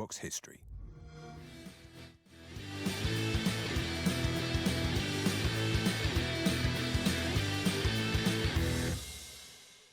Denmark's history.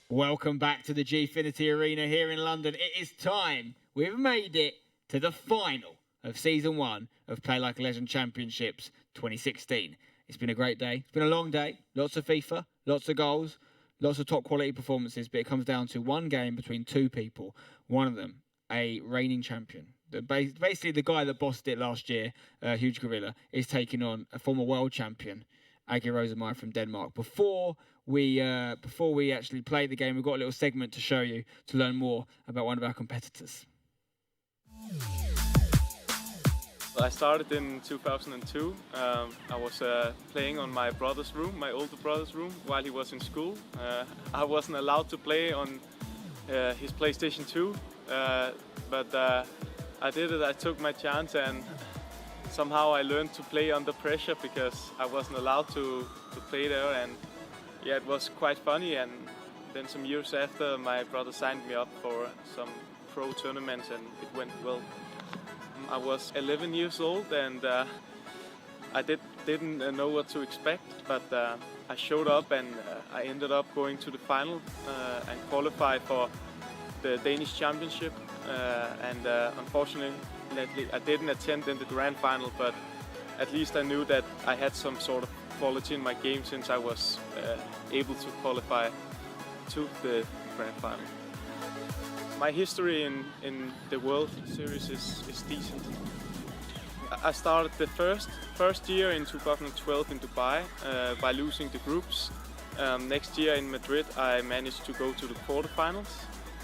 Welcome back to the Gfinity Arena here in London. It is time. We've made it to the final of Season 1 of Play Like a Legend Championships 2016. It's been a great day. It's been a long day. Lots of FIFA, lots of goals, lots of top quality performances, but it comes down to one game between two people. One of them, a reigning champion. Basically, the guy that bossed it last year, Huge Gorilla, is taking on a former world champion, AggeRosenmeier from Denmark. Before we actually play the game, we've got a little segment to show you to learn more about one of our competitors. I started in 2002. I was playing on my brother's room, my older brother's room, while he was in school. I wasn't allowed to play on his PlayStation 2, but I did it. I took my chance, and somehow I learned to play under pressure because I wasn't allowed to play there. And yeah, it was quite funny. And then some years after, my brother signed me up for some pro tournaments, and it went well. I was 11 years old, and I didn't know what to expect, but I showed up, and I ended up going to the final and qualified for the Danish championship. Unfortunately, I didn't attend in the grand final, but at least I knew that I had some sort of quality in my game since I was able to qualify to the grand final. My history in the World Series is decent. I started the first year in 2012 in Dubai by losing the groups. Next year in Madrid I managed to go to the quarterfinals,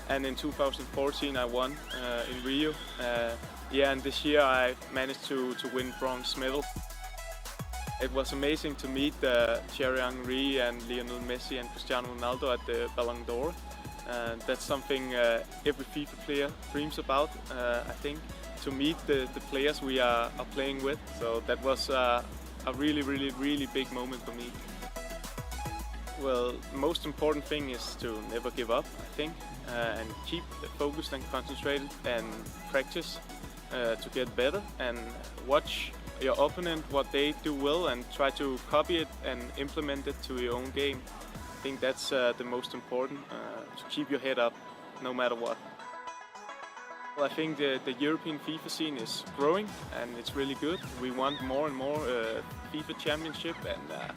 and in 2014 I won in Rio. And this year I managed to win bronze medal. It was amazing to meet Thierry Henry and Lionel Messi and Cristiano Ronaldo at the Ballon d'Or. That's something every FIFA player dreams about, I think, to meet the players we are playing with. So that was a really big moment for me. Well, the most important thing is to never give up, I think, and keep focused and concentrated and practice to get better, and watch your opponent, what they do well, and try to copy it and implement it to your own game. I think that's the most important, to keep your head up no matter what. Well, I think the European FIFA scene is growing, and it's really good. We want more and more FIFA championship, and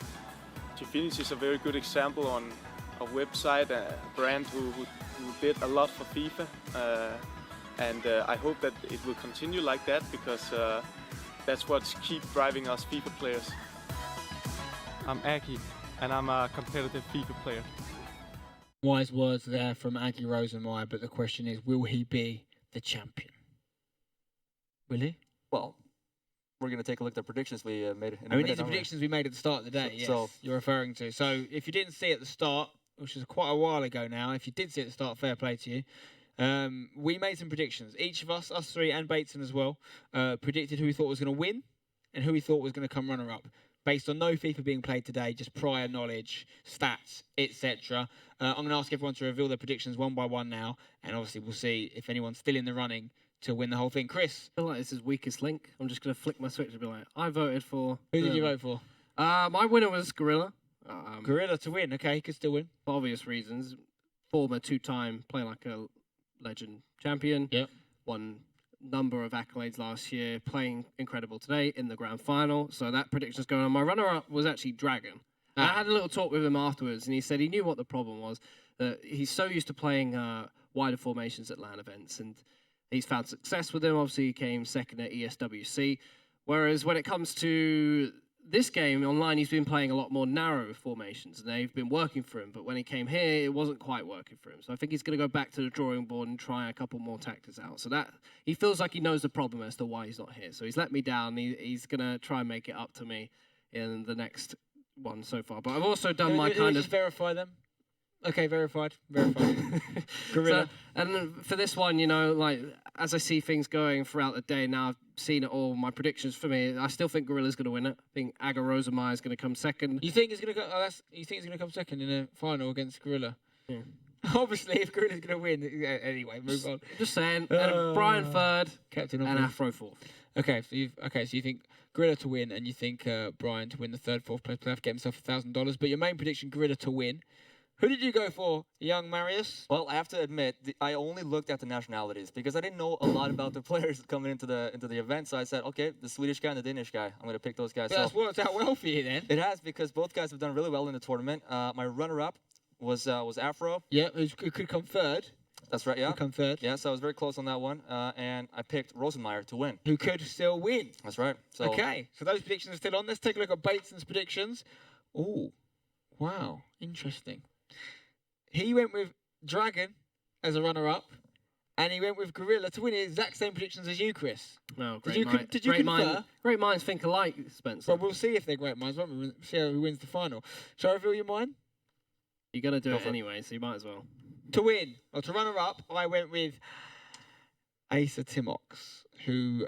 Gfinity is a very good example on a website, a brand who did a lot for FIFA, and I hope that it will continue like that, because that's what keeps driving us FIFA players. I'm Aggie, and I'm a competitive FIFA player. Wise words there from AggeRosenmeier, but the question is, will he be the champion? Will he? Well, we're going to take a look at the predictions we made. These are the predictions we made at the start of the day, yes, so you're referring to. So if you didn't see at the start, which is quite a while ago now, if you did see at the start, fair play to you. We made some predictions. Each of us three, and Bateson as well, predicted who we thought was going to win and who we thought was going to come runner-up, based on no FIFA being played today, just prior knowledge, stats, etc. I'm going to ask everyone to reveal their predictions one by one now, and obviously we'll see if anyone's still in the running to win the whole thing. Chris? I feel like this is weakest link. I'm just going to flick my switch and be like, I voted for... Who did you vote for? My winner was Gorilla. Gorilla to win, okay, he could still win. For obvious reasons. Former two-time Play Like a Legend champion. Yep. Won number of accolades last year, playing incredible today in the grand final. So that prediction's going on. My runner-up was actually Dragon. I had a little talk with him afterwards, and he said he knew what the problem was. That he's so used to playing wider formations at LAN events, and he's found success with them. Obviously, he came second at ESWC. Whereas when it comes to this game online, he's been playing a lot more narrow formations, and they've been working for him. But when he came here, it wasn't quite working for him. So I think he's going to go back to the drawing board and try a couple more tactics out. So that he feels like he knows the problem as to why he's not here. So he's let me down. He's going to try and make it up to me in the next one so far. But I've also done my kind of... verify them? Okay, verified. Gorilla. So, and for this one, you know, like, as I see things going throughout the day, now I've seen it all, my predictions for me, I still think Gorilla's going to win it. I think AggeRosenmeier is going to come second. You think it's going to go? You think it's going to come second in a final against Gorilla? Yeah. Obviously, if Gorilla's going to win, anyway, move on. Just saying. And Brian third, Captain and obvious. Afro fourth. Okay, so you think Gorilla to win, and you think Brian to win the third, fourth place playoff, get himself $1,000. But your main prediction, Gorilla to win. Who did you go for, young Marius? Well, I have to admit, I only looked at the nationalities because I didn't know a lot about the players coming into the event. So I said, okay, the Swedish guy and the Danish guy. I'm going to pick those guys. But that's worked out well for you then. It has, because both guys have done really well in the tournament. My runner-up was Afro. Yeah, who could come third. That's right, yeah. Could come third. Yeah, so I was very close on that one. And I picked Rosenmeier to win. Who could still win. That's right. So Okay, so those predictions are still on. Let's take a look at Bateson's predictions. Oh, wow, interesting. He went with Dragon as a runner-up, and he went with Gorilla to win. The exact same predictions as you, Chris. No, Did you confer? Great minds think alike, Spencer. Well, we'll see if they're great minds, won't we? We'll see who wins the final. Shall I reveal your mind? You're going to do Go it for it. anyway, so you might as well. To win, or to runner-up, I went with Asa Timox, who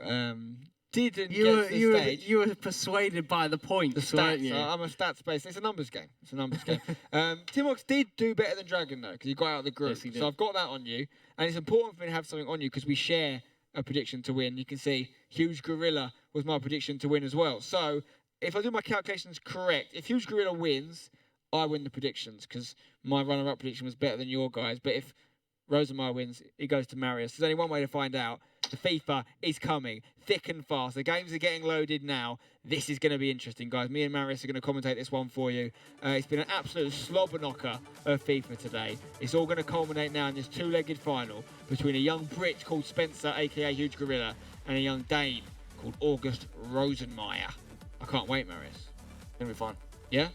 didn't get to the stage. You were persuaded by the points, The weren't stats. you? I'm a stats-based. It's a numbers game. It's a numbers game. Timox did do better than Dragon, though, because he got out of the group. Yes, he did. So I've got that on you. And it's important for me to have something on you because we share a prediction to win. You can see Huge Gorilla was my prediction to win as well. So if I do my calculations correct, if Huge Gorilla wins, I win the predictions because my runner-up prediction was better than your guys. But if Rosenmeier wins, it goes to Marius. There's only one way to find out. The FIFA is coming thick and fast. The games are getting loaded now. This is going to be interesting, guys. Me and Marius are going to commentate this one for you. It's been an absolute slobber knocker of FIFA today. It's all going to culminate now in this two-legged final between a young Brit called Spencer, aka Huge Gorilla, and a young Dane called August Rosenmeier. I can't wait, Marius. it's going to be fun. Yeah?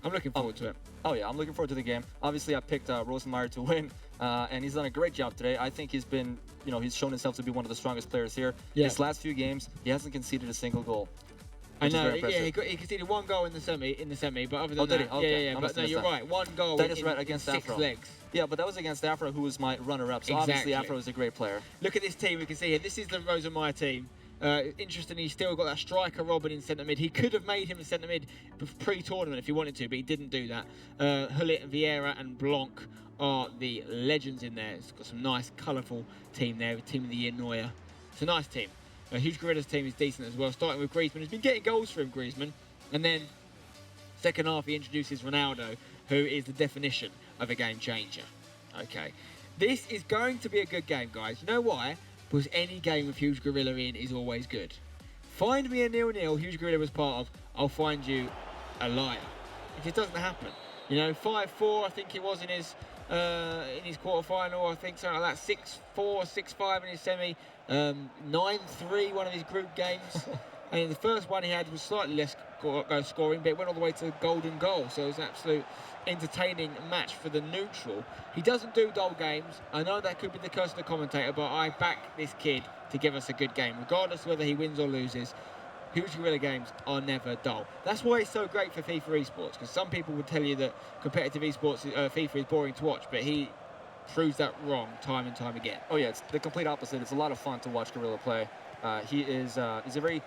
I'm looking forward to it. Oh, yeah, I'm looking forward to the game. Obviously, I picked Rosenmeier to win, and he's done a great job today. I think he's been, he's shown himself to be one of the strongest players here. Yeah. His last few games, he hasn't conceded a single goal. I which is know, very impressive. he conceded one goal in the semi, but other than did that, he? Okay, I but must no, have you're missed right. One goal That is in right, against 6 Afro. legs. Yeah, but that was against Afro, who was my runner-up. So obviously, Exactly. Afro is a great player. Look at this team we can see here. This is the Rosenmeier team. Interestingly, he's still got that striker Robin in centre mid. He could have made him in centre mid pre-tournament if he wanted to, but he didn't do that. Hullet, Vieira and Blanc are the legends in there. It's got some nice, colourful team there. Team of the year Neuer. It's a nice team. Huge Gorilla's team is decent as well, starting with Griezmann. He's been getting goals for him, Griezmann. And then, second half, he introduces Ronaldo, who is the definition of a game changer. Okay. This is going to be a good game, guys. You know why? Because any game with Huge Gorilla in is always good. Find me a 0-0 Huge Gorilla was part of, I'll find you a liar. If it doesn't happen. 5-4, I think he was in his quarter-final, I think something like that. 6-4, 6-5 in his semi. 9-3, one of his group games. And the first one he had was slightly less goal scoring, but it went all the way to golden goal. So it was an absolute entertaining match for the neutral. He doesn't do dull games. I know that could be the curse of the commentator, but I back this kid to give us a good game, regardless of whether he wins or loses. Huge Gorilla games are never dull. That's why it's so great for FIFA esports, because some people would tell you that competitive esports, FIFA is boring to watch, but he proves that wrong time and time again. Oh, yeah, it's the complete opposite. It's a lot of fun to watch Gorilla play. He's a very...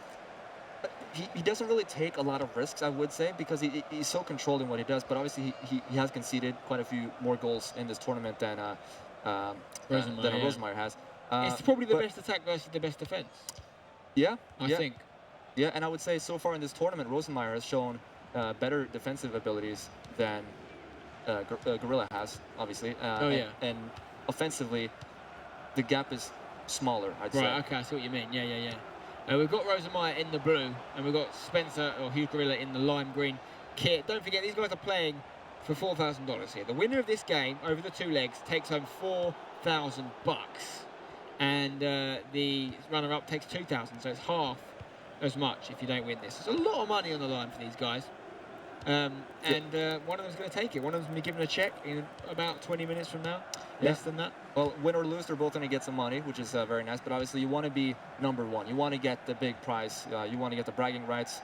He doesn't really take a lot of risks, I would say, because he's so controlled in what he does. But obviously, he has conceded quite a few more goals in this tournament than Rosenmeier has. It's probably the best attack versus the best defense. Yeah, I think. Yeah, and I would say so far in this tournament, Rosenmeier has shown better defensive abilities than Gorilla has, obviously. And offensively, the gap is smaller, I'd say. Right, okay, I see what you mean. Yeah. We've got Rosenmeier in the blue, and we've got Spencer, or Huge Gorilla, in the lime green kit. Don't forget, these guys are playing for $4,000 here. The winner of this game, over the 2 legs, takes home $4,000. And the runner-up takes $2,000, so it's half as much if you don't win this. There's a lot of money on the line for these guys. And one of them's going to take it. One of them's going to be given a check in about 20 minutes from now. Less than that. Well, win or lose, they're both going to get some money, which is very nice. But obviously, you want to be number one. You want to get the big prize. You want to get the bragging rights.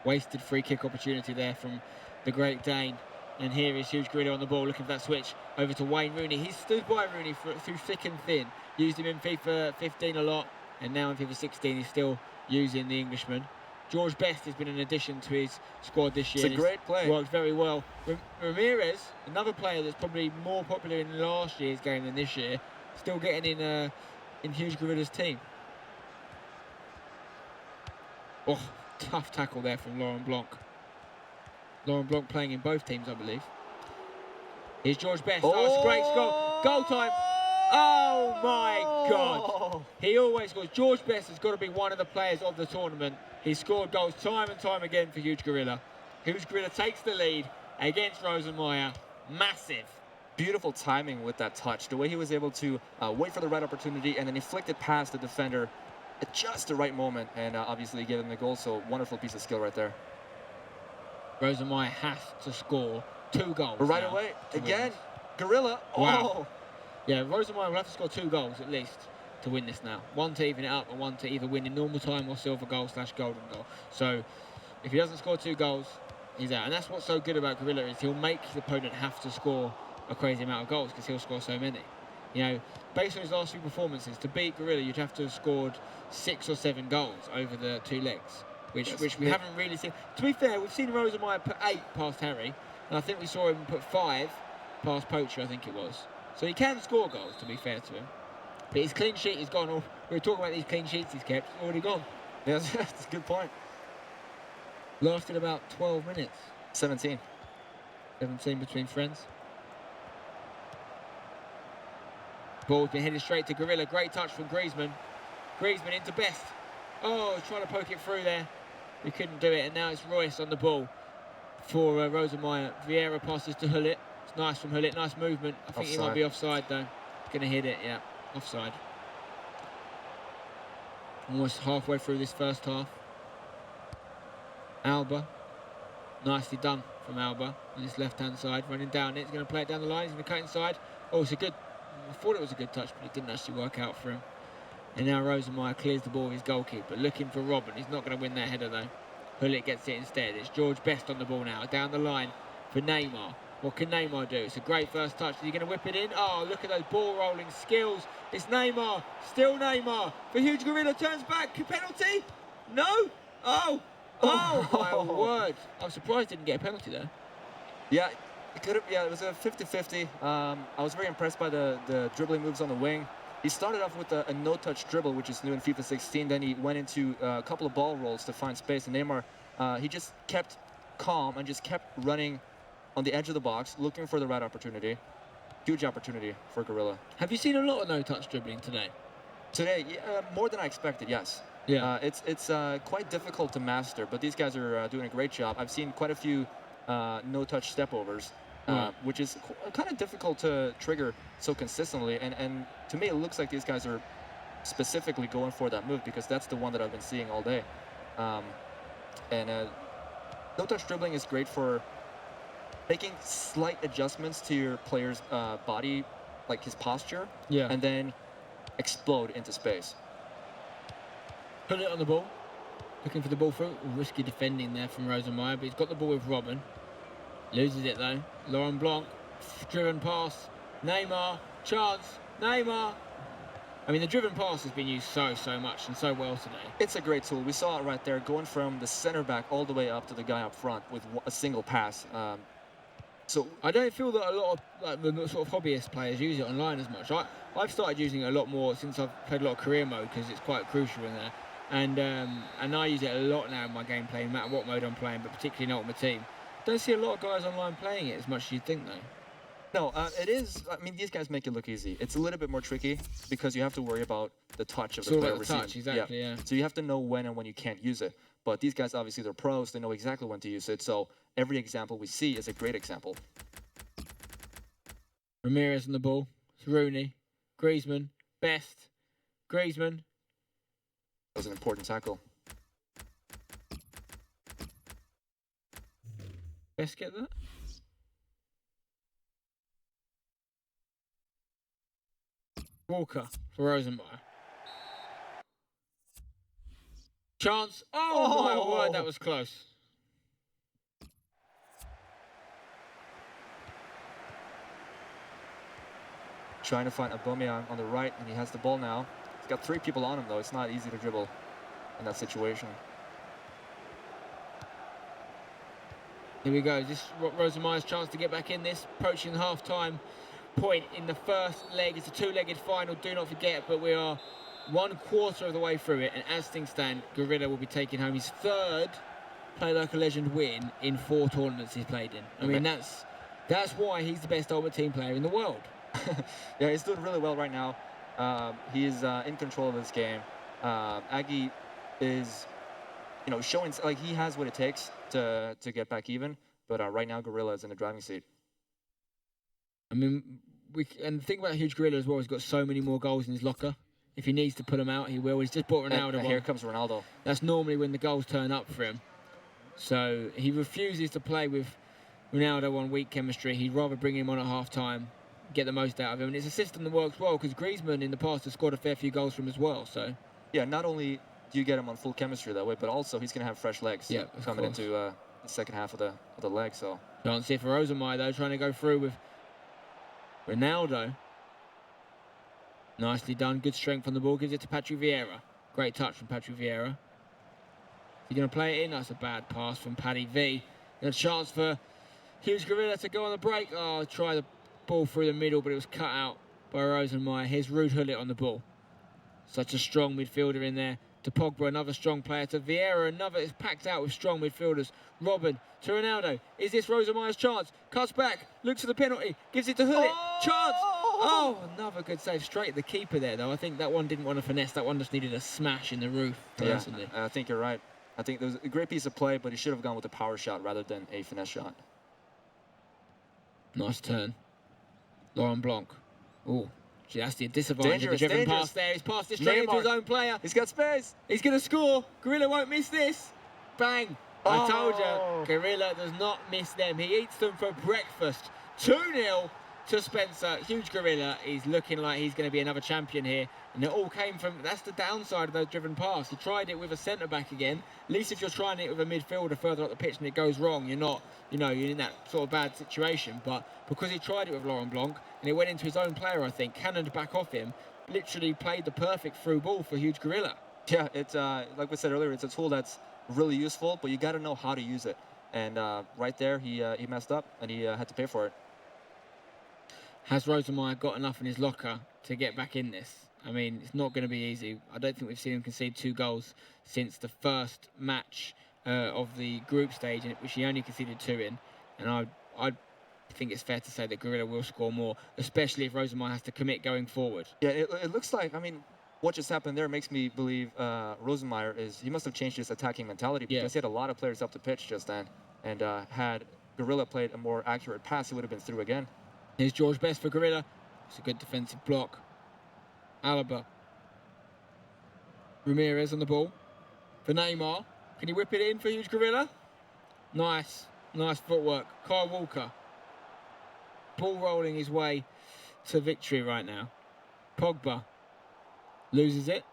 Wasted free kick opportunity there from the great Dane. And here is Huge Gorilla on the ball, looking for that switch over to Wayne Rooney. He stood by Rooney through thick and thin. Used him in FIFA 15 a lot. And now in FIFA 16, he's still using the Englishman. George Best has been an addition to his squad this year. It's a great play. Worked very well. Ramirez, another player that's probably more popular in last year's game than this year, still getting in Huge Gorilla's team. Oh, tough tackle there from Laurent Blanc. Laurent Blanc playing in both teams, I believe. Here's George Best. Oh, it's a great goal. Goal time. Oh my God. He always scores. George Best has got to be one of the players of the tournament. He scored goals time and time again for Huge Gorilla. Huge Gorilla takes the lead against Rosenmeier. Massive. Beautiful timing with that touch. The way he was able to wait for the right opportunity and then inflict it past the defender at just the right moment, and obviously give him the goal. So wonderful piece of skill right there. Rosenmeier has to score 2 goals. Right now away. to win Again, this. Gorilla. Wow. Oh. Yeah, Rosenmeier will have to score 2 goals at least to win this now. 1 to even it up and 1 to either win in normal time or silver goal / golden goal. So if he doesn't score 2 goals, he's out. And that's what's so good about Gorilla, is he'll make the opponent have to score a crazy amount of goals because he'll score so many. You know, based on his last few performances, to beat Gorilla, you'd have to have scored 6 or 7 goals over the 2 legs, which we haven't really seen. To be fair, we've seen Rosenmeier put 8 past Harry, and I think we saw him put 5 past Poacher, I think it was. So he can score goals, to be fair to him. But his clean sheet is gone. We were talking about these clean sheets he's kept. It's already gone. Yes, that's a good point. Lasted about 12 minutes. 17. 17 between friends. Ball's been headed straight to Gorilla. Great touch from Griezmann. Griezmann into Best. Oh, trying to poke it through there. We couldn't do it, and now it's Royce on the ball for Rosenmeier. Vieira passes to Hullet. It's nice from Hullet. Nice movement. I think he might be offside, though. Going to hit it, yeah. Offside. Almost halfway through this first half. Alba. Nicely done from Alba on his left-hand side. Running down it. He's going to play it down the line. He's going to cut inside. Oh, it's a good... I thought it was a good touch, but it didn't actually work out for him. And now Rosenmeier clears the ball with his goalkeeper, looking for Robin. He's not going to win that header, though. Hullet gets it instead. It's George Best on the ball now, down the line for Neymar. What can Neymar do? It's a great first touch. Is he going to whip it in? Oh, look at those ball-rolling skills. It's Neymar. Still Neymar. For Huge Gorilla, turns back. Penalty? No? Oh! Oh, my word. I'm surprised he didn't get a penalty there. Yeah. It could have, yeah, it was a 50-50. I was very impressed by the dribbling moves on the wing. He started off with a no-touch dribble, which is new in FIFA 16. Then he went into a couple of ball rolls to find space. And Neymar, he just kept calm and just kept running on the edge of the box, looking for the right opportunity. Huge opportunity for Gorilla. Have you seen a lot of no-touch dribbling today? Today, yeah, more than I expected, yes. Yeah. It's quite difficult to master, but these guys are doing a great job. I've seen quite a few no-touch stepovers. Which is kind of difficult to trigger so consistently. And to me, it looks like these guys are specifically going for that move because that's the one that I've been seeing all day. No-touch dribbling is great for making slight adjustments to your player's body, like his posture, and then explode into space. Put it on the ball. Looking for the ball through. Risky defending there from Rosenmeier, but he's got the ball with Robin. Loses it though. Laurent Blanc, driven pass. Neymar, chance. Neymar. I mean, the driven pass has been used so much and so well today. It's a great tool. We saw it right there, going from the center back all the way up to the guy up front with a single pass. So I don't feel that a lot of the sort of hobbyist players use it online as much. I've started using it a lot more since I've played a lot of career mode because it's quite crucial in there. And I use it a lot now in my gameplay, no matter what mode I'm playing, but particularly in Ultimate Team. Don't see a lot of guys online playing it as much as you'd think, though. No, it is. I mean, these guys make it look easy. It's a little bit more tricky because you have to worry about the touch of the player receiving. Touch, exactly, yeah. So you have to know when and when you can't use it. But these guys, obviously, they're pros. They know exactly when to use it. So every example we see is a great example. Ramirez on the ball. It's Rooney. Griezmann. Best. Griezmann. That was an important tackle. Best get that? Walker for Rosenmeier. Chance. Oh my word, that was close. Trying to find Aubameyang on the right, and he has the ball now. He's got 3 people on him, though. It's not easy to dribble in that situation. Here we go. This is Rosenmeier's chance to get back in this. Approaching the half-time point in the first leg. It's a two-legged final, do not forget, but we are 1/4 of the way through it, and as things stand, Gorilla will be taking home his third Play Like a Legend win in 4 tournaments he's played in. I mean, that's why he's the best Ultimate Team player in the world. Yeah, he's doing really well right now. He's in control of this game. Aggie is, showing like he has what it takes to get back even. But right now, Gorilla is in the driving seat. I mean, and the thing about Huge Gorilla as well, he's got so many more goals in his locker. If he needs to put them out, he will. He's just brought Ronaldo on. Here comes Ronaldo. That's normally when the goals turn up for him. So he refuses to play with Ronaldo on weak chemistry. He'd rather bring him on at half-time, get the most out of him. And it's a system that works well because Griezmann in the past has scored a fair few goals from as well. So yeah, not only do you get him on full chemistry that way, but also he's going to have fresh legs coming into the second half of the leg. So chance here for Rosenmeier, though, trying to go through with Ronaldo. Nicely done. Good strength on the ball. Gives it to Patrick Vieira. Great touch from Patrick Vieira. Is he going to play it in? That's a bad pass from Paddy V. And a chance for Huge Gorilla to go on the break. Oh, try the ball through the middle, but it was cut out by Rosenmeier. Here's Ruud Gullit on the ball. Such a strong midfielder in there. To Pogba, another strong player. To Vieira, another. It's packed out with strong midfielders. Robin to Ronaldo. Is this Rosenmeier's chance? Cuts back. Looks for the penalty. Gives it to Gullit. Chance. Oh, another good save. Straight at the keeper there, though. I think that one didn't want to finesse. That one just needed a smash in the roof, personally. Yeah, I think you're right. I think there was a great piece of play, but he should have gone with a power shot rather than a finesse shot. Nice turn. Laurent Blanc. Oh, that's the disadvantage of the driven pass there. He's passed it straight into his own player. He's got space. He's going to score. Gorilla won't miss this. Bang. I told you, Gorilla does not miss them. He eats them for breakfast. 2-0 to Spencer. Huge Gorilla is looking like he's going to be another champion here. And it all came from, that's the downside of those driven pass. He tried it with a centre-back again. At least if you're trying it with a midfielder further up the pitch and it goes wrong, you're not, you're in that sort of bad situation. But because he tried it with Laurent Blanc and it went into his own player, I think, cannoned back off him, literally played the perfect through ball for Huge Gorilla. Yeah, it's like we said earlier, it's a tool that's really useful, but you got to know how to use it. And right there, he messed up and he had to pay for it. Has Rosenmeier got enough in his locker to get back in this? I mean, it's not going to be easy. I don't think we've seen him concede 2 goals since the first match of the group stage, in which he only conceded 2 in. And I think it's fair to say that Gorilla will score more, especially if Rosenmeier has to commit going forward. Yeah, it looks like, I mean, what just happened there makes me believe Rosenmeier he must have changed his attacking mentality because he had a lot of players up the pitch just then. And had Gorilla played a more accurate pass, he would have been through again. Here's George Best for Gorilla. It's a good defensive block. Alaba. Ramirez on the ball. For Neymar. Can he whip it in for Huge Gorilla? Nice. Nice footwork. Kyle Walker. Ball rolling his way to victory right now. Pogba. Loses it.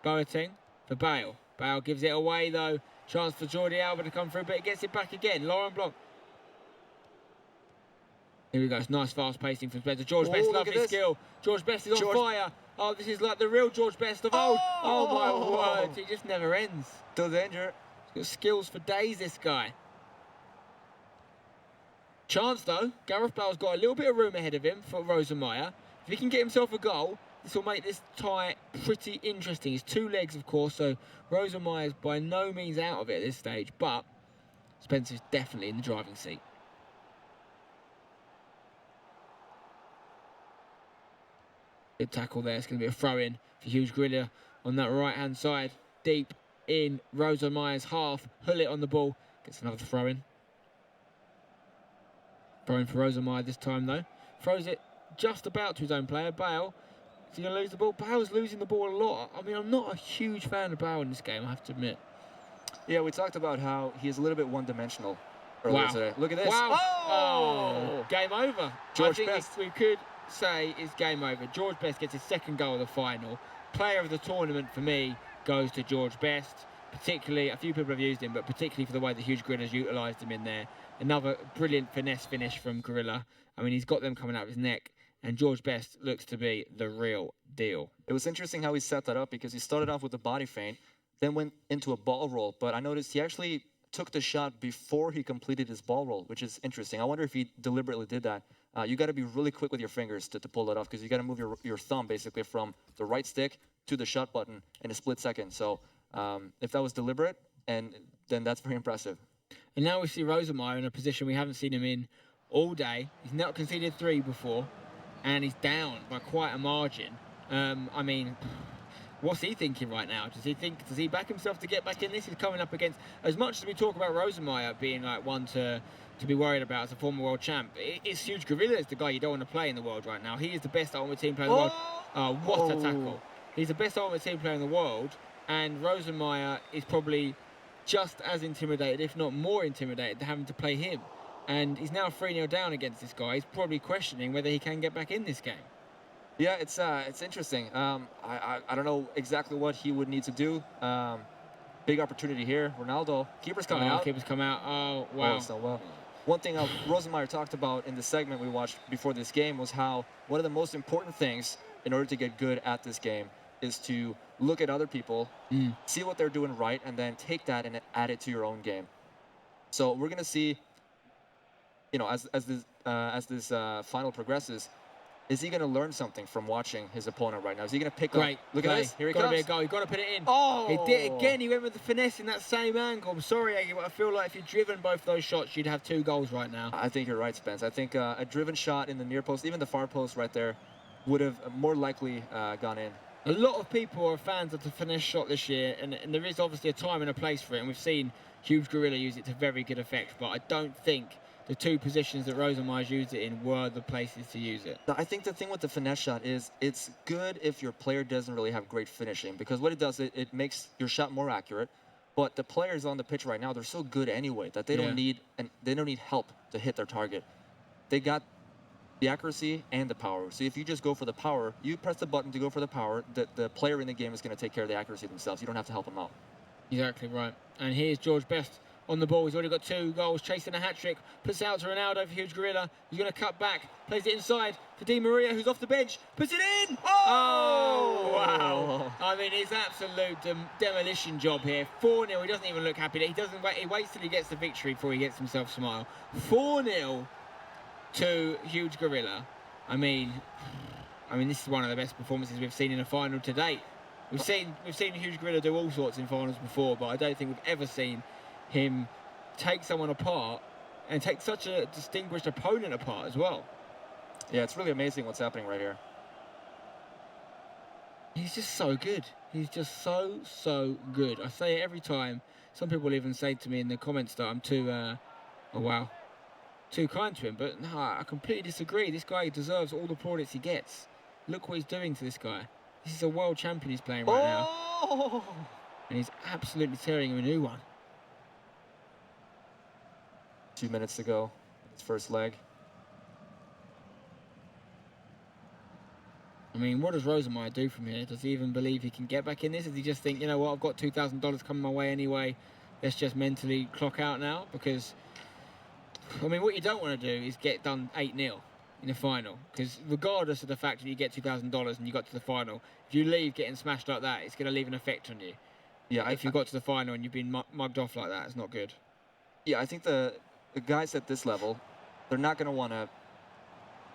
Boateng for Bale. Bale gives it away though. Chance for Jordi Alba to come through, but he gets it back again. Laurent Blanc. Here we go. It's nice fast pacing from Spencer. George Best, lovely skill. George Best is on fire. Oh, this is like the real George Best of old. Oh my word. He just never ends. Still danger. He's got skills for days, this guy. Chance though. Gareth Bale's got a little bit of room ahead of him for Rosenmeier. If he can get himself a goal, this will make this tie pretty interesting. It's 2 legs, of course, so Rosenmeier's by no means out of it at this stage, but Spencer's definitely in the driving seat. Good tackle there. It's going to be a throw-in for Huge Gorilla on that right-hand side. Deep in Rosenmeier's half. Gullit on the ball. Gets another throw-in. Throw-in for Rosenmeier this time, though. Throws it just about to his own player, Bale. Is he going to lose the ball? Bale's losing the ball a lot. I mean, I'm not a huge fan of Bale in this game, I have to admit. Yeah, we talked about how he's a little bit one-dimensional earlier today. Look at this. Wow. Oh, game over. George I think Best. we could say it's game over. George Best gets his 2nd goal of the final. Player of the tournament for me goes to George Best. Particularly, a few people have used him, but particularly for the way that Huge Gorilla's utilised him in there. Another brilliant finesse finish from Gorilla. I mean, he's got them coming out of his neck. And George Best looks to be the real deal. It was interesting how he set that up because he started off with a body feint, then went into a ball roll. But I noticed he actually took the shot before he completed his ball roll, which is interesting. I wonder if he deliberately did that. You got to be really quick with your fingers to pull that off, because you got to move your thumb basically from the right stick to the shot button in a split second. So if that was deliberate, then that's very impressive. And now we see Rosenmeier in a position we haven't seen him in all day. He's not conceded 3 before, and he's down by quite a margin. I mean, what's he thinking right now? Does he back himself to get back in this? He's coming up against, as much as we talk about Rosenmeier being like one to be worried about as a former world champ, it's Huge Gorilla is the guy you don't want to play in the world right now. He is the best Ultimate Team player in the world. What a tackle. He's the best Ultimate Team player in the world, and Rosenmeier is probably just as intimidated, if not more intimidated, having to play him. And he's now 3-0 down against this guy. He's probably questioning whether he can get back in this game. Yeah, it's interesting. I don't know exactly what he would need to do. Big opportunity here. Ronaldo, keeper's coming out. Keeper's come out. Oh, wow. Oh, so well. One thing Rosenmeier talked about in the segment we watched before this game was how one of the most important things in order to get good at this game is to look at other people, see what they're doing right, and then take that and add it to your own game. So we're gonna see, as this final progresses, is he gonna learn something from watching his opponent right now? Is he gonna pick up? Look at this. Here he comes. Be a goal. You've got to put it in. Oh! He did it again. He went with the finesse in that same angle. I'm sorry, Aggie, but I feel like if you'd driven both those shots, you'd have 2 goals right now. I think you're right, Spence. I think a driven shot in the near post, even the far post right there, would have more likely gone in. A lot of people are fans of the finesse shot this year, and there is obviously a time and a place for it, and we've seen Huge Gorilla use it to very good effect, but I don't think the 2 positions that Rosenmeier used it in were the places to use it. I think the thing with the finesse shot is it's good if your player doesn't really have great finishing, because what it does, it makes your shot more accurate, but the players on the pitch right now, they're so good anyway that they don't need help to hit their target. They got the accuracy and the power. So if you just go for the power, you press the button to go for the power, the player in the game is going to take care of the accuracy themselves. You don't have to help them out. Exactly right. And here's George Best on the ball. He's already got 2 goals, chasing a hat-trick. Puts out to Ronaldo for Huge Gorilla. He's going to cut back, plays it inside for Di Maria, who's off the bench. Puts it in! Oh, wow. I mean, it's absolute demolition job here. 4-0. He doesn't even look happy. He doesn't wait. He waits till he gets the victory before he gets himself a smile. 4-0 to Huge Gorilla. I mean, this is one of the best performances we've seen in a final to date. We've seen Huge Gorilla do all sorts in finals before, but I don't think we've ever seen him take someone apart and take such a distinguished opponent apart as well. Yeah, it's really amazing what's happening right here. He's just so good. He's just so good. I say it every time. Some people even say to me in the comments that I'm too kind to him, but no, I completely disagree. This guy deserves all the plaudits he gets. Look what he's doing to this guy. This is a world champion he's playing right now. And he's absolutely tearing him a new one. 2 minutes to go, his first leg. I mean, what does Rosenmeier do from here? Does he even believe he can get back in this? Does he just think, you know what, I've got $2,000 coming my way anyway, let's just mentally clock out now? Because, I mean, what you don't want to do is get done 8-0 in the final. Because regardless of the fact that you get $2,000 and you got to the final, if you leave getting smashed like that, it's going to leave an effect on you. Yeah, if you got to the final and you've been mugged off like that, it's not good. Yeah, I think the guys at this level, they're not going to want to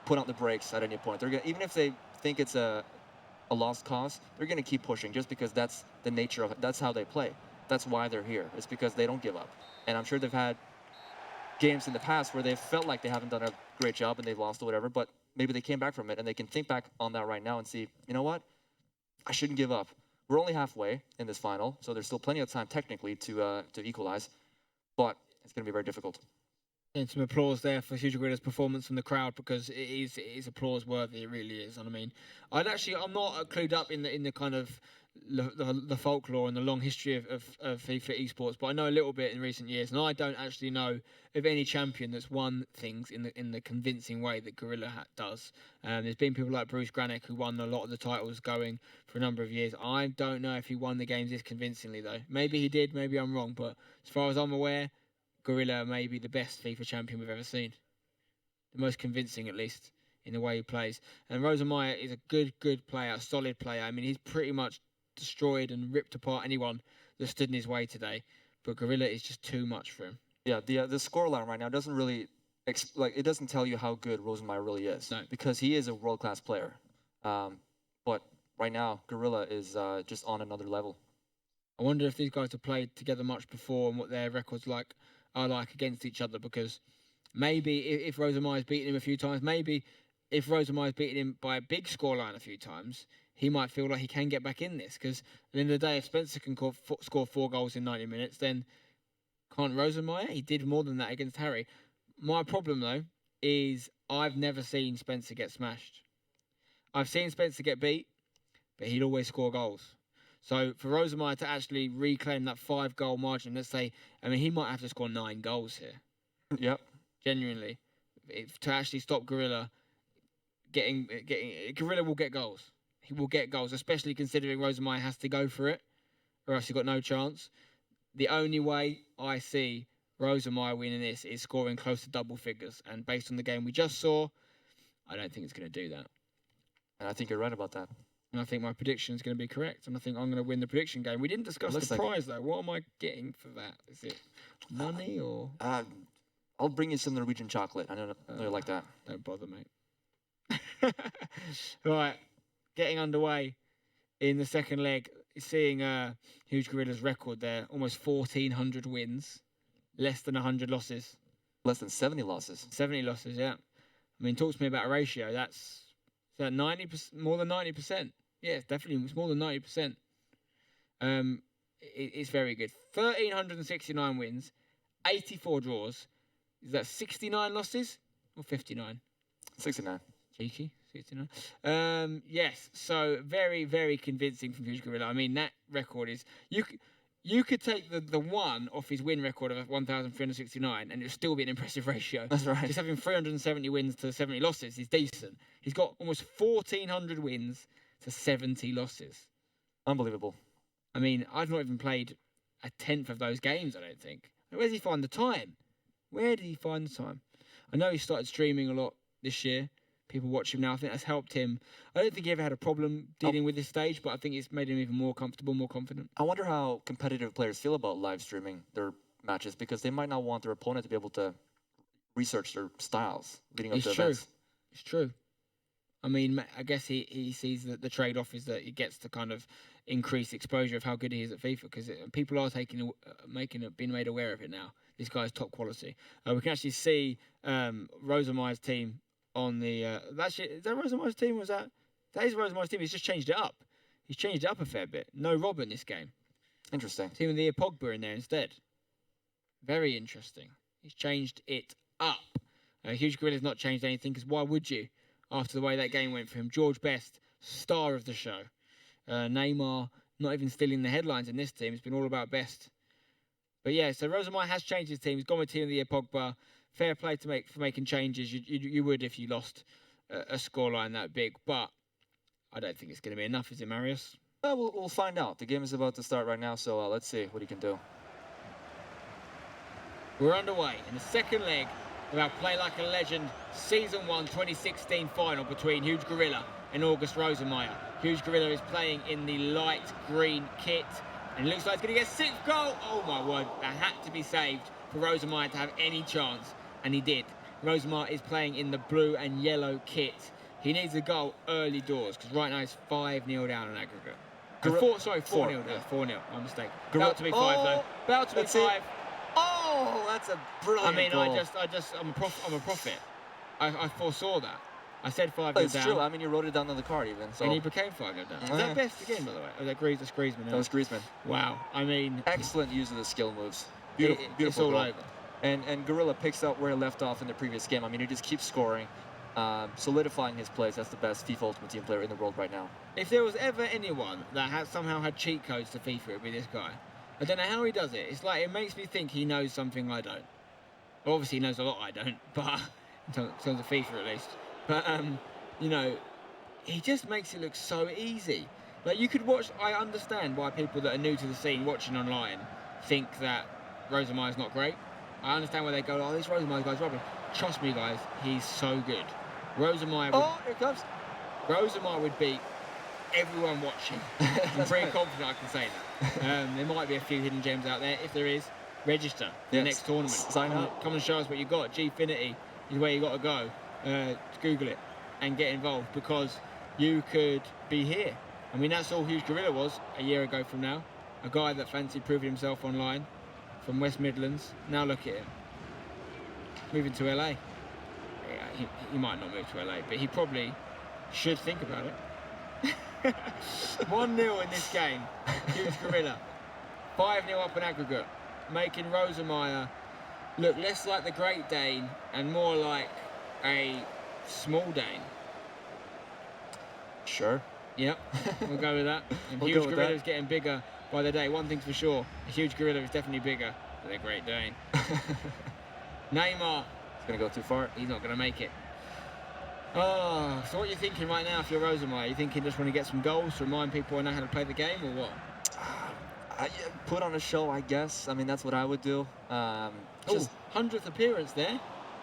put out the brakes at any point. They're gonna, even if they think it's a lost cause, they're going to keep pushing just because that's the nature of it. That's how they play. That's why they're here. It's because they don't give up. And I'm sure they've had games in the past where they've felt like they haven't done a great job and they've lost or whatever, but maybe they came back from it and they can think back on that right now and see, you know what? I shouldn't give up. We're only halfway in this final, so there's still plenty of time technically to equalize, but it's going to be very difficult. And some applause there for Huge Gorilla's performance from the crowd, because it is applause worthy. It really is. And I mean, I'm not clued up in the kind of the folklore and the long history of FIFA esports, but I know a little bit in recent years, and I don't actually know of any champion that's won things in the convincing way that Gorilla does. There's been people like Bruce Granick who won a lot of the titles going for a number of years. I don't know if he won the games this convincingly though. Maybe he did, maybe I'm wrong, but as far as I'm aware, Gorilla may be the best FIFA champion we've ever seen. The most convincing, at least, in the way he plays. And Rosenmeier is a good player, a solid player. I mean, he's pretty much destroyed and ripped apart anyone that stood in his way today. but Gorilla is just too much for him. Yeah, the scoreline right now doesn't really it doesn't tell you how good Rosenmeier really is. No. Because he is a world-class player. But right now, Gorilla is just on another level. I wonder if these guys have played together much before and what their records are like against each other, because maybe if Rosenmeier's beaten him a few times, maybe if Rosenmeier's beaten him by a big scoreline a few times, he might feel like he can get back in this. Because at the end of the day, if Spencer can score 4 goals in 90 minutes, then can't Rosenmeier? He did more than that against Harry. My problem, though, is I've never seen Spencer get smashed. I've seen Spencer get beat, but he'd always score goals. So for Rosenmeier to actually reclaim that 5-goal margin, let's say, I mean, he might have to score 9 goals here. Yep. Genuinely. To actually stop Gorilla Gorilla will get goals. He will get goals, especially considering Rosenmeier has to go for it, or else he's got no chance. The only way I see Rosenmeier winning this is scoring close to double figures. And based on the game we just saw, I don't think it's going to do that. And I think you're right about that. And I think my prediction is going to be correct. And I think I'm going to win the prediction game. We didn't discuss the prize, though. What am I getting for that? Is it money or...? I'll bring you some Norwegian chocolate. I know you like that. Don't bother, mate. Right. Getting underway in the second leg. Seeing Huge Gorilla's record there. Almost 1,400 wins. Less than 100 losses. Less than 70 losses. 70 losses, yeah. I mean, talk to me about a ratio. That's 90%, more than 90%. Yeah, it's definitely more than 90%. It's very good. 1,369 wins, 84 draws. Is that 69 losses or 59? 69. Cheeky, 69. Yes, so very, very convincing from Huge Gorilla. I mean, that record is... You could take the one off his win record of 1,369 and it would still be an impressive ratio. That's right. Just having 370 wins to 70 losses is decent. He's got almost 1,400 wins to 70 losses. Unbelievable. I mean, I've not even played a tenth of those games, I don't think. Where does he find the time? Where did he find the time? I know he started streaming a lot this year. People watch him now. I think that's helped him. I don't think he ever had a problem dealing with this stage, but I think it's made him even more comfortable, more confident. I wonder how competitive players feel about live streaming their matches, because they might not want their opponent to be able to research their styles leading up to events. It's true. I mean, I guess he sees that the trade-off is that he gets to kind of increase exposure of how good he is at FIFA, because people are being made aware of it now. This guy's top quality. We can actually see Rosenmeier's team on the... is that Rosenmeier's team? That is Rosenmeier's team. He's just changed it up. He's changed it up a fair bit. No Robin this game. Interesting. Team of the year Pogba in there instead. Very interesting. He's changed it up. Huge Gorilla's not changed anything, because why would you? After the way that game went for him. George Best, star of the show. Neymar, not even still in the headlines in this team. It's been all about Best. But yeah, so Rosenmeier has changed his team. He's gone with Team of the Year Pogba. Fair play for making changes. You would if you lost a scoreline that big. But I don't think it's going to be enough, is it, Marius? Well, we'll find out. The game is about to start right now, so let's see what he can do. We're underway in the second leg of our Play Like a Legend Season 1 2016 final between Huge Gorilla and August Rosenmeier. Huge Gorilla is playing in the light green kit, and it looks like he's going to get 6th goal. Oh my word, that had to be saved for Rosenmeier to have any chance, and he did. Rosenmeier is playing in the blue and yellow kit. He needs a goal early doors, because right now it's 5-0 down on aggregate. 4-0 down. 4-0, my mistake. About to be 5 though. About to be 5. Oh, that's a brilliant goal. I'm a prophet. I foresaw that. I said 5-0 down. It's true. I mean, you wrote it down on the card even. So. And he became 5-0 down. Is that Best again, by the way? Or that's Griezmann? That was Griezmann. Wow. I mean... Excellent use of the skill moves. Beautiful it's all goal. over. And Gorilla picks up where he left off in the previous game. I mean, he just keeps scoring, solidifying his place as the best FIFA Ultimate Team player in the world right now. If there was ever anyone that somehow had cheat codes to FIFA, it would be this guy. I don't know how he does it. It's like, it makes me think he knows something I don't. Well, obviously he knows a lot I don't, but in terms of FIFA at least. But, you know, he just makes it look so easy. Like, you could watch... I understand why people that are new to the scene watching online think that Rosenmeier's not great. I understand why they go, oh, this Rosenmeier guy's rubbish. Trust me, guys, he's so good. Rosenmeier... Oh, here it comes. Rosenmeier would beat everyone watching. I'm pretty confident I can say that. There might be a few hidden gems out there. If there is, register for the Yes, next tournament. sign up. Come and show us what you got. Gfinity is where you got to go. Google it and get involved, because you could be here. I mean, that's all Huge Gorilla was a year ago from now. A guy that fancied proving himself online from West Midlands. Now look at him. Moving to LA. Yeah, he might not move to LA, but he probably should think about it. 1-0 in this game. Huge Gorilla. 5-0 up in aggregate, making Rosenmeier look less like the Great Dane and more like a small Dane. Sure. Yep, we'll go with that. And We'll Huge go with Gorilla that. is getting bigger by the day. One thing's for sure, a Huge Gorilla is definitely bigger than a Great Dane. Neymar, It's gonna go too far. he's not going to make it. Oh, so what are you thinking right now if you're Rosenmeier? You thinking just want to get some goals to remind people I know how to play the game, or what? Put on a show, I guess. I mean, that's what I would do. Just 100th appearance there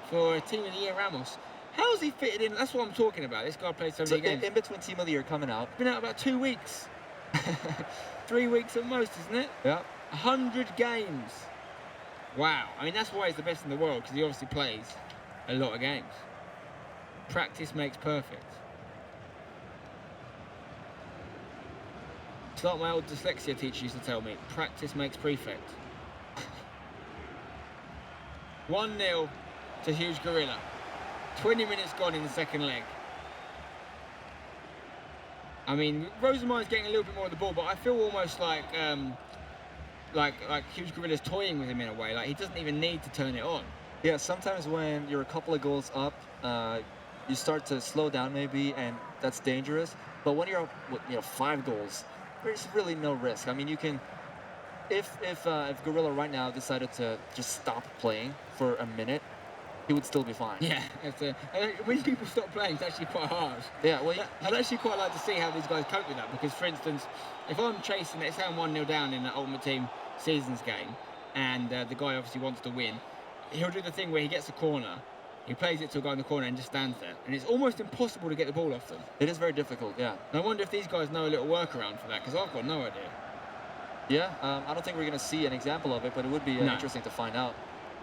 for Team of the Year Ramos. How's he fitted in? That's what I'm talking about. This guy played so many games. in between Team of the Year coming out. Been out about 2 weeks. 3 weeks at most, isn't it? Yeah. 100 games. Wow. I mean, that's why he's the best in the world, because he obviously plays a lot of games. Practice makes perfect. It's like my old dyslexia teacher used to tell me, practice makes prefect. 1-0 to Huge Gorilla. 20 minutes gone in the second leg. I mean, Rosenmeier's getting a little bit more of the ball, but I feel almost like Huge Gorilla's toying with him in a way. Like, he doesn't even need to turn it on. Yeah, sometimes when you're a couple of goals up, you start to slow down maybe, and that's dangerous. But when you're up with 5 goals, there's really no risk. I mean, you can, if Gorilla right now decided to just stop playing for a minute, he would still be fine. Yeah, when people stop playing, it's actually quite hard. Yeah, well, I'd actually quite like to see how these guys cope with that, because, for instance, if I'm chasing, let's say I'm 1-0 down in the Ultimate Team Seasons game, and the guy obviously wants to win, he'll do the thing where he gets a corner, he plays it to a guy in the corner and just stands there, and it's almost impossible to get the ball off them. it is very difficult, yeah. And I wonder if these guys know a little workaround for that, because I've got no idea. Yeah, I don't think we're going to see an example of it, but it would be No. interesting to find out.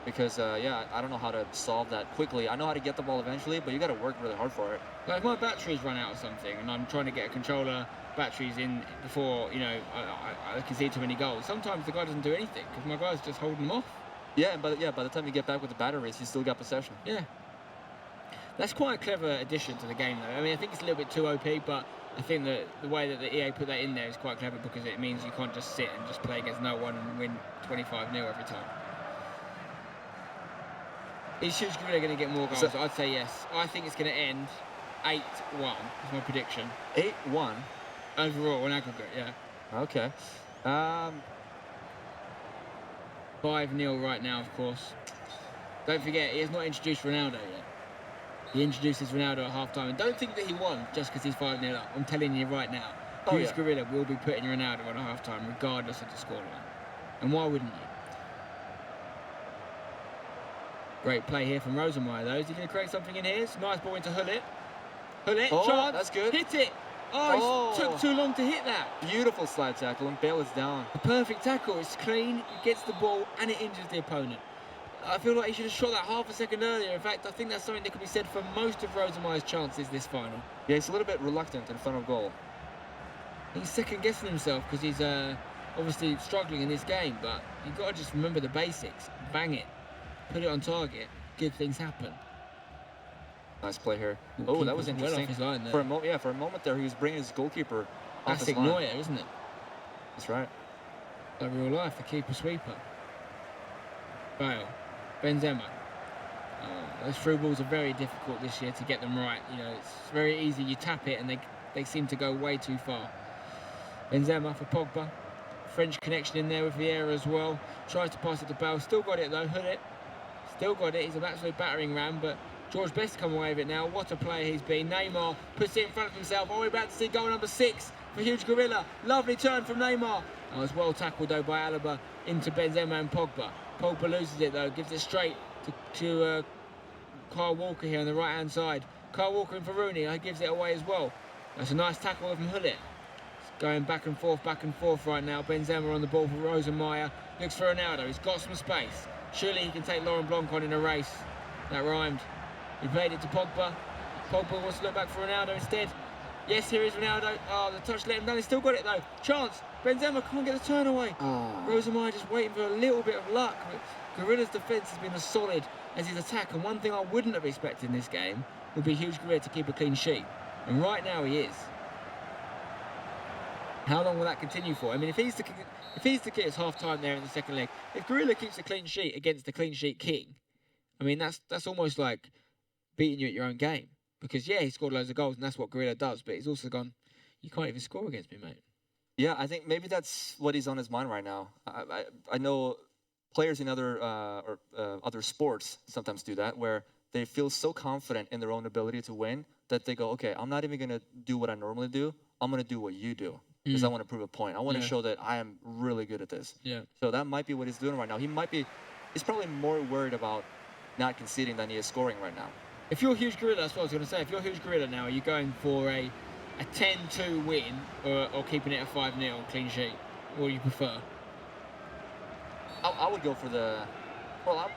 Because, I don't know how to solve that quickly. I know how to get the ball eventually, but you got to work really hard for it. Like, if my batteries run out or something, and I'm trying to get a controller batteries in before, I can see too many goals, sometimes the guy doesn't do anything, because my guy's just holding them off. Yeah, by the time you get back with the batteries, you still got possession. Yeah. That's quite a clever addition to the game, though. I mean, I think it's a little bit too OP, but I think that the way that the EA put that in there is quite clever, because it means you can't just sit and just play against no one and win 25-0 every time. Is Huge Gorilla going to get more goals? So- I'd say yes. I think it's going to end 8-1, is my prediction. 8-1. Overall, in aggregate, yeah. Okay. 5-0 right now, of course. Don't forget, he has not introduced Ronaldo yet. He introduces Ronaldo at half-time. And don't think that he won just because he's 5-0 up. I'm telling you right now. Oh, Huge yeah. Gorilla will be putting Ronaldo on at half-time, regardless of the scoreline. And why wouldn't you? Great play here from Rosenmeier, though. Is he going to create something in here? It's a nice ball into Hullet. Hullet, Oh, chance. that's good. Hit it. Oh, he took too long to hit that. Beautiful slide tackle, and Bale is down. A perfect tackle. It's clean, he gets the ball, and it injures the opponent. I feel like he should have shot that half a second earlier. In fact, I think that's something that can be said for most of Rosenmeier's chances this final. Yeah, he's a little bit reluctant in front of goal. He's second-guessing himself because he's obviously struggling in this game, but you've got to just remember the basics. Bang it. Put it on target. Good things happen. Nice play here. Ooh, Oh, that was keeper's well interesting. off his line there. For a moment there, he was bringing his goalkeeper off his Classic line. Neuer, isn't it? That's right. Like real life, the keeper sweeper. Bale. Benzema. Those through balls are very difficult this year to get them right. It's very easy. You tap it and they seem to go way too far. Benzema for Pogba. French connection in there with Vieira as well. Tries to pass it to Bale. Still got it though. Hullet. Still got it. He's an absolute battering ram, but George Best come away with it now. What a player he's been. Neymar puts it in front of himself. Oh, we're about to see goal number 6 for Huge Gorilla. Lovely turn from Neymar. Oh, it's well tackled though by Alaba into Benzema and Pogba. Pogba loses it though. Gives it straight to Kyle Walker here on the right hand side. Kyle Walker and for Rooney. He gives it away as well. That's a nice tackle from Hullet. going back and forth right now. Benzema on the ball for Rosenmeier. Looks for Ronaldo. He's got some space. Surely he can take Laurent Blanc on in a race. That rhymed. He played it to Pogba. Pogba wants to look back for Ronaldo instead. Yes, here is Ronaldo. Oh, the touch let him down. He's still got it though. Chance. Benzema can't get the turn away. Rosenmeier just waiting for a little bit of luck. But Gorilla's defence has been as solid as his attack. And one thing I wouldn't have expected in this game would be Huge Gorilla to keep a clean sheet. And right now he is. How long will that continue for? I mean, if he's the kid, it's half time there in the second leg. If Gorilla keeps a clean sheet against the clean sheet king, I mean, that's almost like beating you at your own game. Because, yeah, he scored loads of goals, and that's what Gorilla does. But he's also gone, you can't even score against me, mate. Yeah, I think maybe that's what he's on his mind right now. I know players in other sports sometimes do that, where they feel so confident in their own ability to win that they go, okay, I'm not even going to do what I normally do. I'm going to do what you do. Because I want to prove a point. I want to show that I am really good at this. Yeah. So that might be what he's doing right now. He's probably more worried about not conceding than he is scoring right now. If you're Huge Gorilla, that's what I was going to say. If you're Huge Gorilla now, are you going for a 10-2 win or keeping it a 5-0 clean sheet? What do you prefer? I would go for I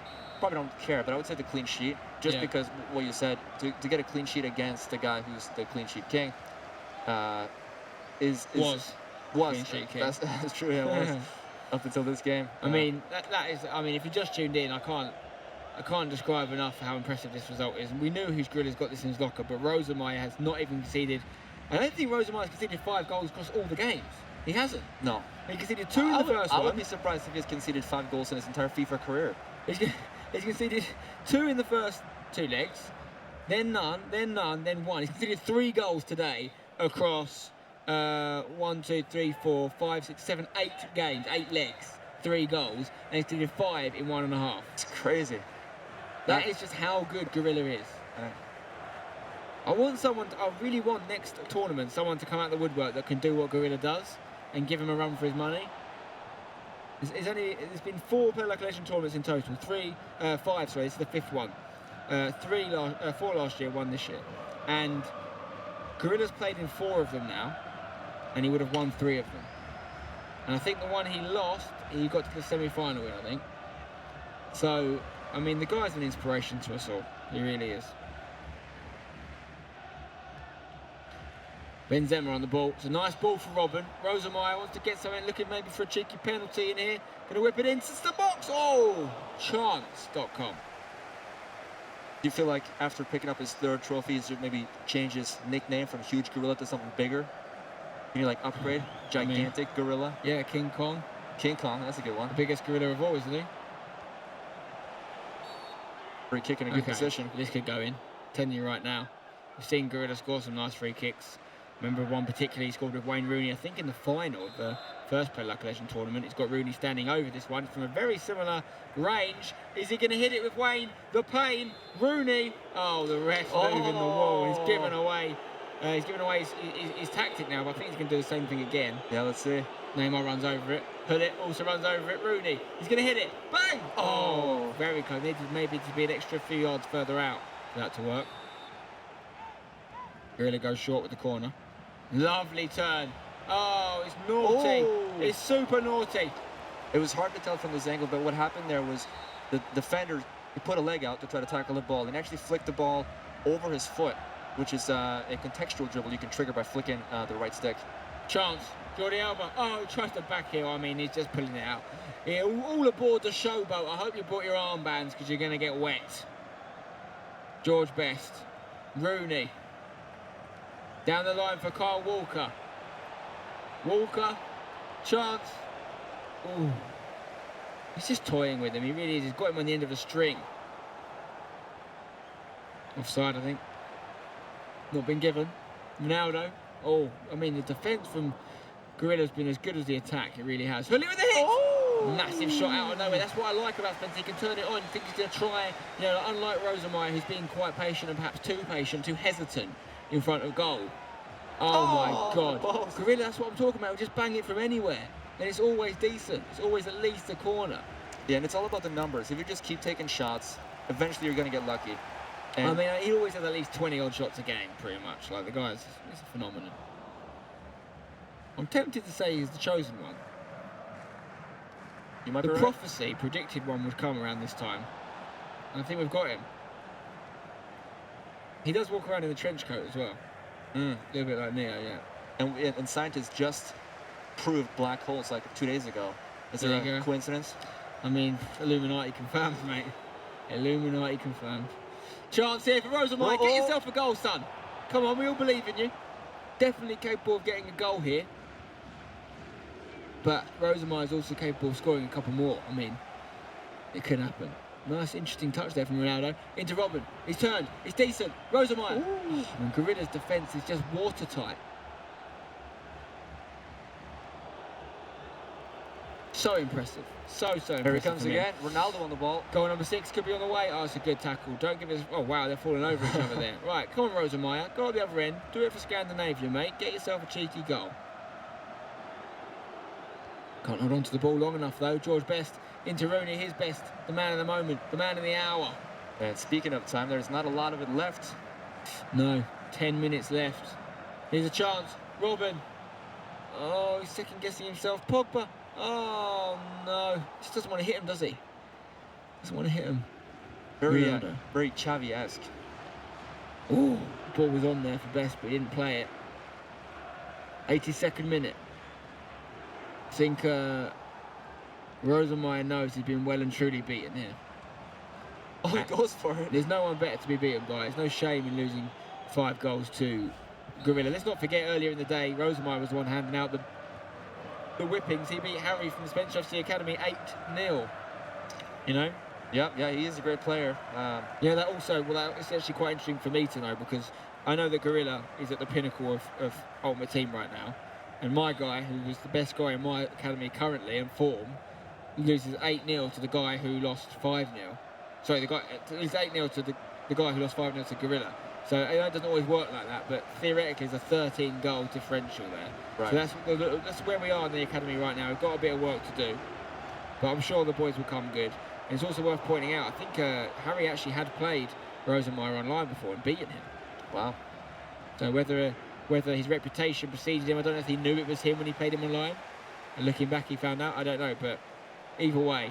probably don't care, but I would say the clean sheet. Just because what you said, to get a clean sheet against the guy who's the clean sheet king, was clean sheet king. That's true. Yeah, it was up until this game. I mean, that is. I mean, if you just tuned in, I can't describe enough how impressive this result is. And we knew Huge Gorilla's got this in his locker, but Rosenmeier has not even conceded. I don't think Rosenmeier's conceded 5 goals across all the games. He hasn't. No. He conceded 2 in the first one. I would be surprised if he's conceded 5 goals in his entire FIFA career. He's conceded 2 in the first 2 legs, then none, then 1. He's conceded 3 goals today across 1, 2, 3, 4, 5, 6, 7, 8 games, 8 legs, 3 goals, and he's conceded 5 in 1.5. It's crazy. That is just how good Gorilla is. I really want next tournament someone to come out of the woodwork that can do what Gorilla does and give him a run for his money. There's been 4 PLALC Legend tournaments in total. 5, sorry, this is the 5th one. 4 last year, 1 this year. And Gorilla's played in 4 of them now, and he would have won 3 of them. And I think the one he lost, he got to the semi-final in, I think. So, I mean, the guy's an inspiration to us all. He really is. Benzema on the ball. It's a nice ball for Robin. Rosenmeier wants to get something, looking maybe for a cheeky penalty in here. Gonna whip it into the box. Oh, chance.com. Do you feel like after picking up his 3rd trophy, he's maybe change his nickname from Huge Gorilla to something bigger? Can you like upgrade? Gigantic Gorilla? Yeah, King Kong. King Kong, that's a good one. The biggest gorilla of all, isn't he? Free kick in a good position. This could go in. Telling you right now. We've seen Gorilla score some nice free kicks. Remember one particularly he scored with Wayne Rooney, I think in the final of the first PLALC Legend tournament. He's got Rooney standing over this one from a very similar range. Is he going to hit it with Wayne? The pain. Rooney. Oh, the ref moving the wall. He's given away. His tactic now, but I think he's going to do the same thing again. Yeah, let's see. Neymar runs over it. Hullet also runs over it. Rooney. He's going to hit it. Bang! Oh, very close. Needed maybe to be an extra few yards further out for that to work. Gorilla goes short with the corner. Lovely turn. Oh, it's naughty. Oh. It's super naughty. It was hard to tell from this angle, but what happened there was the defender, he put a leg out to try to tackle the ball and actually flicked the ball over his foot, which is a contextual dribble you can trigger by flicking the right stick. Chance. Jordi Alba. Oh, he tries to back heel. I mean, he's just pulling it out. Yeah, all aboard the showboat. I hope you brought your armbands because you're going to get wet. George Best. Rooney. Down the line for Kyle Walker. Walker. Chance. Ooh. He's just toying with him. He really is. He's got him on the end of a string. Offside, I think. Not been given. Ronaldo. Oh, I mean, the defence from Gorilla's been as good as the attack. It really has. Hullet with the hit! Oh! Massive shot out of nowhere. That's what I like about Spencer. He can turn it on. I think he's going to try, unlike Rosenmeier, who's been quite patient and perhaps too patient, too hesitant in front of goal. Oh my God. Gorilla, that's what I'm talking about. Just bang it from anywhere. And it's always decent. It's always at least a corner. Yeah, and it's all about the numbers. If you just keep taking shots, eventually you're going to get lucky. And I mean, he always has at least 20 odd shots a game, pretty much. Like, the guy's a phenomenon. I'm tempted to say he's the chosen one. You might The be right. prophecy predicted one would come around this time. And I think we've got him. He does walk around in the trench coat as well. A little bit like Neo, yeah. And scientists just proved black holes like 2 days ago. Is There there you a go. coincidence? I mean, Illuminati confirmed, mate. Illuminati confirmed. Chance here for Rosenmeier. Get yourself a goal, son. Come on, we all believe in you. Definitely capable of getting a goal here. But Rosenmeier is also capable of scoring a couple more. I mean, it could happen. Nice, interesting touch there from Ronaldo. Into Robin. He's turned. It's decent. Rosenmeier. And Gorilla's defence is just watertight. So impressive. So impressive. Here he comes from him. again. Ronaldo on the ball. Goal number 6 could be on the way. Oh, it's a good tackle. Don't give us... Oh, wow, they're falling over each other there. Right, come on, Rosenmeier. Go at the other end. Do it for Scandinavia, mate. Get yourself a cheeky goal. Can't hold on to the ball long enough, though. George Best into Rooney, his best. The man of the moment. The man of the hour. And speaking of time, there's not a lot of it left. No, 10 minutes left. Here's a chance. Robin. Oh, he's second-guessing himself. Pogba. Oh, no. Just doesn't want to hit him, does he? Doesn't want to hit him. Very, Ronaldo. very Xavi-esque. Oh, the ball was on there for Best, but he didn't play it. 82nd minute. I think Rosenmeier knows he's been well and truly beaten here. Oh, he goes for it. There's no one better to be beaten by. There's no shame in losing 5 goals to Gorilla. Let's not forget earlier in the day, Rosenmeier was the one handing out the whippings. He beat Harry from the Spencer FC Academy 8-0. You know? Yeah, he is a great player. Yeah, that also, well, it's actually quite interesting for me to know because I know that Gorilla is at the pinnacle of Ultimate Team right now. And my guy, who was the best guy in my academy currently in form, loses 8-0 to the guy who lost 5-0. Sorry, the guy loses 8-0 to the guy who lost 5-0 to Gorilla. So it doesn't always work like that, but theoretically there's a 13-goal differential there. Right. So that's where we are in the academy right now. We've got a bit of work to do, but I'm sure the boys will come good. And it's also worth pointing out, I think Harry actually had played Rosenmeier online before and beaten him. Wow. So whether his reputation preceded him, I don't know if he knew it was him when he played him online. And looking back, he found out. I don't know, but either way,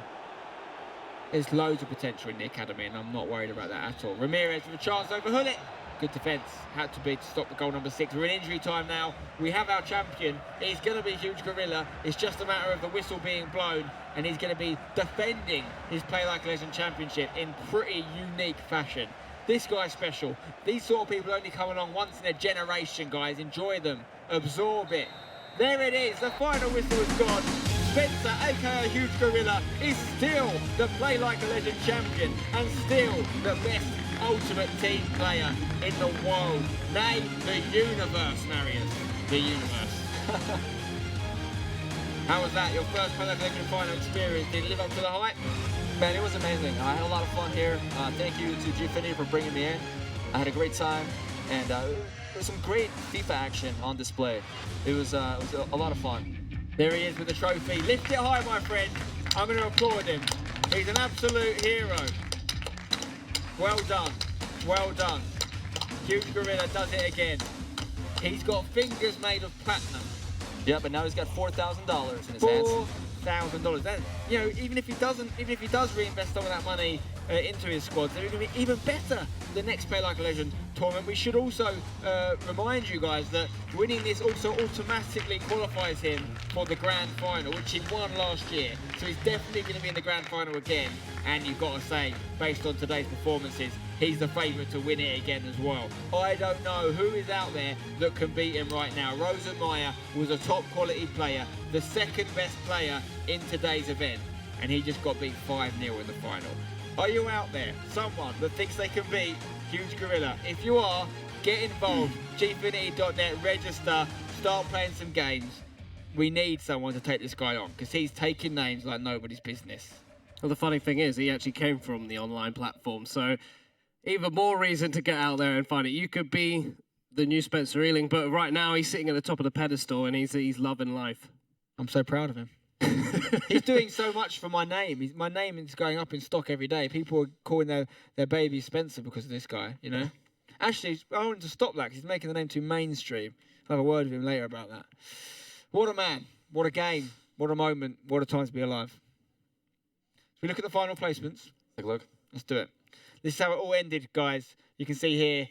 there's loads of potential in the academy, and I'm not worried about that at all. Ramirez with a chance over Hullet. Good defence. Had to be to stop the goal number 6. We're in injury time now. We have our champion. He's going to be Huge Gorilla. It's just a matter of the whistle being blown, and he's going to be defending his Play Like a Legend championship in pretty unique fashion. This guy's special. These sort of people only come along once in a generation, guys. Enjoy them. Absorb it. There it is. The final whistle is gone. Spencer, aka Huge Gorilla, is still the Play Like a Legend champion and still the best Ultimate Team player in the world. Nay, the universe, Marius. The universe. How was that? Your first Play Like a Legend final experience? Did it live up to the hype? Man, it was amazing. I had a lot of fun here. Thank you to Gfinity for bringing me in. I had a great time, and there was some great FIFA action on display. It was a lot of fun. There he is with the trophy. Lift it high, my friend. I'm going to applaud him. He's an absolute hero. Well done. Well done. Huge Gorilla does it again. He's got fingers made of platinum. Yeah, but now he's got $4,000 in his hands. $4,000. That, you know, even if he does reinvest some of that money into his squad, they're going to be even better the next Play Like a Legend tournament. We should also remind you guys that winning this also automatically qualifies him for the grand final, which he won last year. So he's definitely going to be in the grand final again. And you've got to say, based on today's performances, he's the favourite to win it again as well. I don't know who is out there that can beat him right now. Rosenmeier was a top quality player, the second best player in today's event, and he just got beat 5-0 in the final. Are you out there, someone that thinks they can beat Huge Gorilla? If you are, get involved. Gfinity.net, register, start playing some games. We need someone to take this guy on because he's taking names like nobody's business. Well, the funny thing is, he actually came from the online platform, so even more reason to get out there and find it. You could be the new Spencer Ealing, but right now he's sitting at the top of the pedestal and he's loving life. I'm so proud of him. He's doing so much for my name. My name is going up in stock every day. People are calling their baby Spencer because of this guy, you know. Actually, I want to stop that because he's making the name too mainstream. I'll have a word with him later about that. What a man. What a game. What a moment. What a time to be alive. So we look at the final placements. Take a look. Let's do it. This is how it all ended, guys. You can see here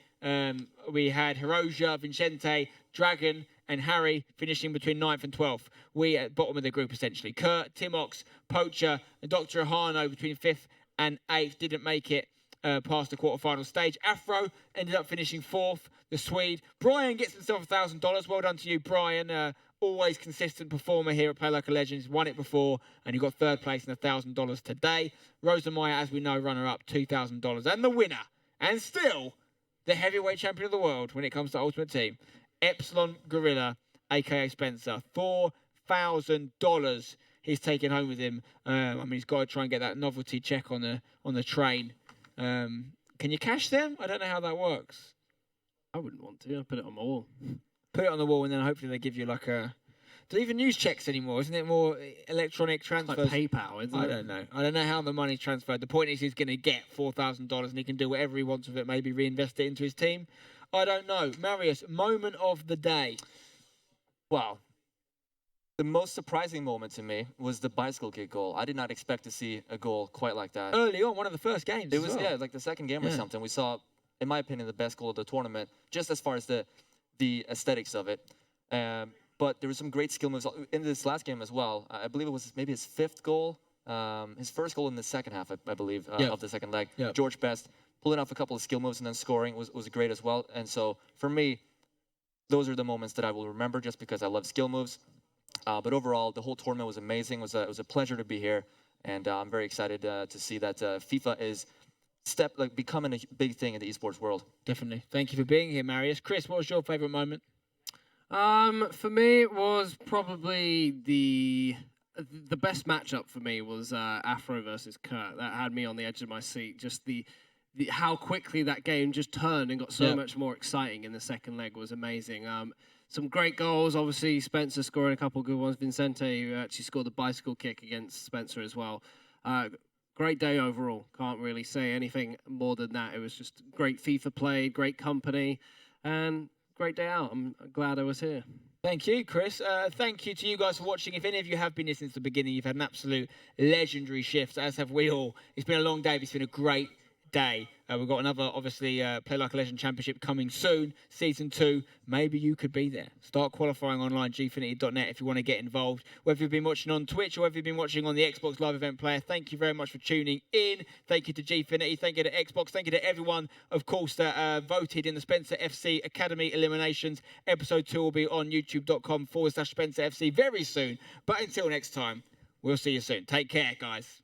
we had Hiroja, Vincente, Dragon, and Harry finishing between 9th and 12th. We at bottom of the group, essentially. Kurt, Timox, Poacher, and Dr. Ahano between 5th and 8th didn't make it past the quarterfinal stage. Afro ended up finishing 4th, the Swede. Brian gets himself $1,000. Well done to you, Brian. Always consistent performer here at Play Like a Legend. He's won it before, and he got 3rd place and $1,000 today. Rosenmeier, as we know, runner-up, $2,000. And the winner, and still the heavyweight champion of the world when it comes to Ultimate Team, Epsilon Gorilla, a.k.a. Spencer. $4,000 he's taking home with him. I mean, he's got to try and get that novelty check on the train. Can you cash them? I don't know how that works. I wouldn't want to. I'd put it on my wall. Put it on the wall, and then hopefully they give you like a... Do they even use checks anymore? Isn't it more electronic transfers? Like PayPal, isn't it? I don't know. I don't know how the money's transferred. The point is he's going to get $4,000 and he can do whatever he wants with it, maybe reinvest it into his team. I don't know. Marius, moment of the day. Wow. The most surprising moment to me was the bicycle kick goal. I did not expect to see a goal quite like that. Early on, one of the first games. It was, yeah, like the second game or something. We saw, in my opinion, the best goal of the tournament, just as far as the aesthetics of it. But there were some great skill moves in this last game as well. I believe it was maybe his 5th goal, his first goal in the second half, I believe, of the second leg. George Best pulling off a couple of skill moves and then scoring was great as well. And so for me, those are the moments that I will remember just because I love skill moves. But overall, the whole tournament was amazing. It was a pleasure to be here, and I'm very excited to see that FIFA is becoming a big thing in the esports world. Definitely. Thank you for being here, Marius. Chris, what was your favourite moment? For me, it was probably the best matchup for me was Afro versus Kurt. That had me on the edge of my seat. Just the how quickly that game just turned and got so much more exciting in the second leg was amazing. Some great goals, obviously Spencer scoring a couple of good ones. Vincente, who actually scored the bicycle kick against Spencer as well. Great day overall. Can't really say anything more than that. It was just great FIFA play, great company, and great day out. I'm glad I was here. Thank you, Chris. Thank you to you guys for watching. If any of you have been here since the beginning, you've had an absolute legendary shift, as have we all. It's been a long day, but it's been a great day. We've got another, obviously, Play Like a Legend Championship coming soon, Season 2. Maybe you could be there. Start qualifying online, gfinity.net, if you want to get involved. Whether you've been watching on Twitch or whether you've been watching on the Xbox Live Event Player, thank you very much for tuning in. Thank you to Gfinity. Thank you to Xbox. Thank you to everyone, of course, that voted in the Spencer FC Academy eliminations. Episode 2 will be on youtube.com/Spencer FC very soon. But until next time, we'll see you soon. Take care, guys.